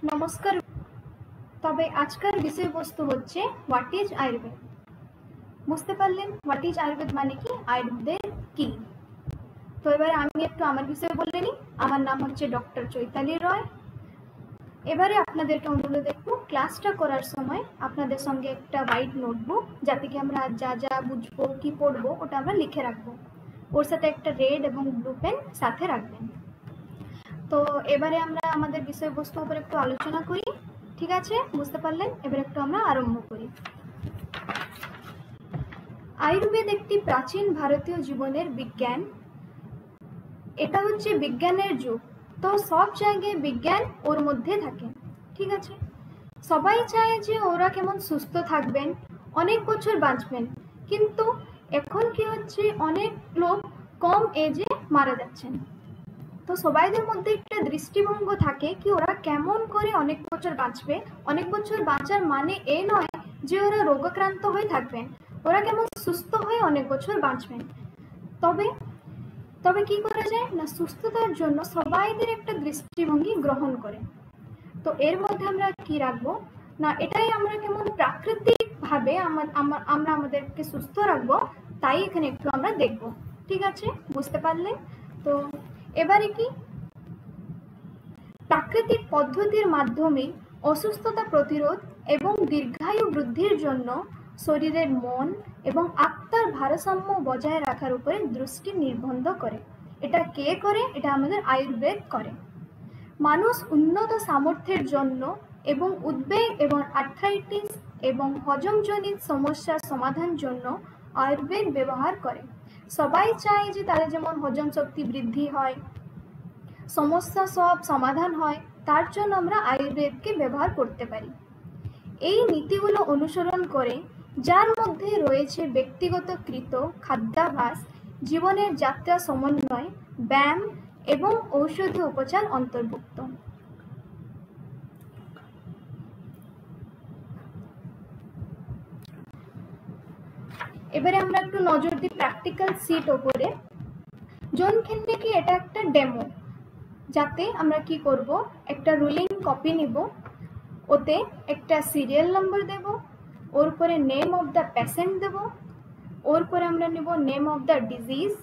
নমস্কার। তবে আজকের বিষয়বস্তু হচ্ছে হোয়াট ইজ আয়ুর্বেদ। বুঝতে পারলেন হোয়াট ইজ আয়ুর্বেদ মানে কি, আয়ুর্বেদ কি। তো এবারে আমি একটু আমার বিষয়ে বলে নিই। আমার নাম হচ্ছে ডক্টর চৈতালি রয়। এবারে আপনাদেরকে অনুরোধ একটু ক্লাসটা করার সময় আপনাদের সঙ্গে একটা হোয়াইট নোটবুক, যাতে কি আমরা যা যা বুঝবো কি পড়বো ওটা আমরা লিখে রাখবো। ওর সাথে একটা রেড এবং ব্লু পেন সাথে রাখবেন। তো এবারে আমরা আমাদের বিষয়বস্তুর উপর একটু আলোচনা করি। ঠিক আছে, বুঝতে পারলেন? এবার একটু আমরা আরম্ভ করি। আয়ুর্বেদ একটি প্রাচীন ভারতীয় জীবনের বিজ্ঞান। এটা হচ্ছে বিজ্ঞানের যুগ। তো সব জায়গায় বিজ্ঞান ওর মধ্যে থাকে। ঠিক আছে, সবাই চায় যে ওরা কেমন সুস্থ থাকবেন, অনেক বছর বাঁচবেন। কিন্তু এখন কি হচ্ছে, অনেক লোক কম এজে মারা যাচ্ছেন। তো সবাইদের মধ্যে একটা দৃষ্টিভঙ্গ থাকে কি ওরা কেমন করে অনেক বছর বাঁচবে। অনেক বছর বাঁচার মানে এ নয় যে ওরা রোগাক্রান্ত হয়ে থাকবেন, ওরা কেমন সুস্থ হয়ে অনেক বছর বাঁচবেন। তবে তবে কি করা যায় না, সুস্থতার জন্য সবাইদের একটা দৃষ্টিভঙ্গি গ্রহণ করে। তো এর মধ্যে আমরা কি রাখবো না, এটাই আমরা কেমন প্রাকৃতিক ভাবে আমরা আমাদেরকে সুস্থ রাখবো, তাই এখানে একটু আমরা দেখব। ঠিক আছে, বুঝতে পারলেন? তো এবারে কি, প্রাকৃতিক পদ্ধতির মাধ্যমে অসুস্থতা প্রতিরোধ এবং দীর্ঘায়ু বৃদ্ধির জন্য শরীরের মন এবং আত্মার ভারসাম্য বজায় রাখার উপরে দৃষ্টি নিবদ্ধ করে। এটা কে করে? এটা আমাদের আয়ুর্বেদ করে। মানুষ উন্নত সামর্থ্যের জন্য এবং উদ্বেগ এবং আর্থ্রাইটিস এবং হজমজনিত সমস্যার সমাধান জন্য আয়ুর্বেদ ব্যবহার করে। সবাই চায় যে তাদের যেমন হজম শক্তি বৃদ্ধি হয়, সমস্যা সব সমাধান হয়, তার জন্য আমরা আয়ুর্বেদকে ব্যবহার করতে পারি। এই নীতিগুলো অনুসরণ করে, যার মধ্যে রয়েছে ব্যক্তিগত কৃত খাদ্যাভ্যাস, জীবনের যাত্রা সমন্বয়, ব্যায়াম এবং ঔষধি উপচার অন্তর্ভুক্ত। এবারে আমরা একটু নজর দিই প্র্যাকটিক্যাল সিট ওপরে। যোনখানে কি এটা একটা ডেমো, যাতে আমরা কি করব, একটা রুলিং কপি নিব, ওতে একটা সিরিয়াল নাম্বার দেব, ওর পরে নেম অফ দ্য পেশেন্ট দেব, ওর পরে আমরা নেব নেম অফ দ্য ডিজিজ,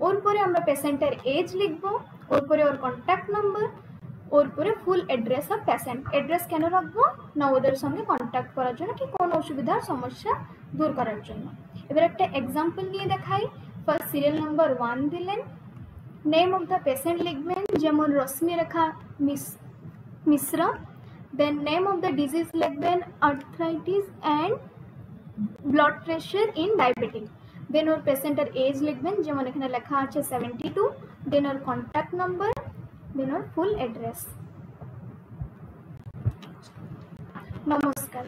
ওর পরে আমরা পেশেন্টের এজ লিখব, ওর পরে ওর কন্ট্যাক্ট নাম্বার, ওর পরে full address of patient. Address কেন রাখবো না, ওদের সঙ্গে কন্ট্যাক্ট করার জন্য, কি কোনো অসুবিধার সমস্যা দূর করার জন্য। এবার একটা এক্সাম্পল নিয়ে দেখাই। ফার্স্ট সিরিয়াল নাম্বার 1 দিলেন, নেম অফ দ্য পেশেন্ট লিখবেন, যেমন Rashmirekha Mishra. Then name of the disease লিখবেন arthritis and blood pressure in diabetic. Then or পেশেন্টের এজ লিখবেন, যেমন এখানে লেখা আছে 72। Then or contact number, then or full address. নমস্কার।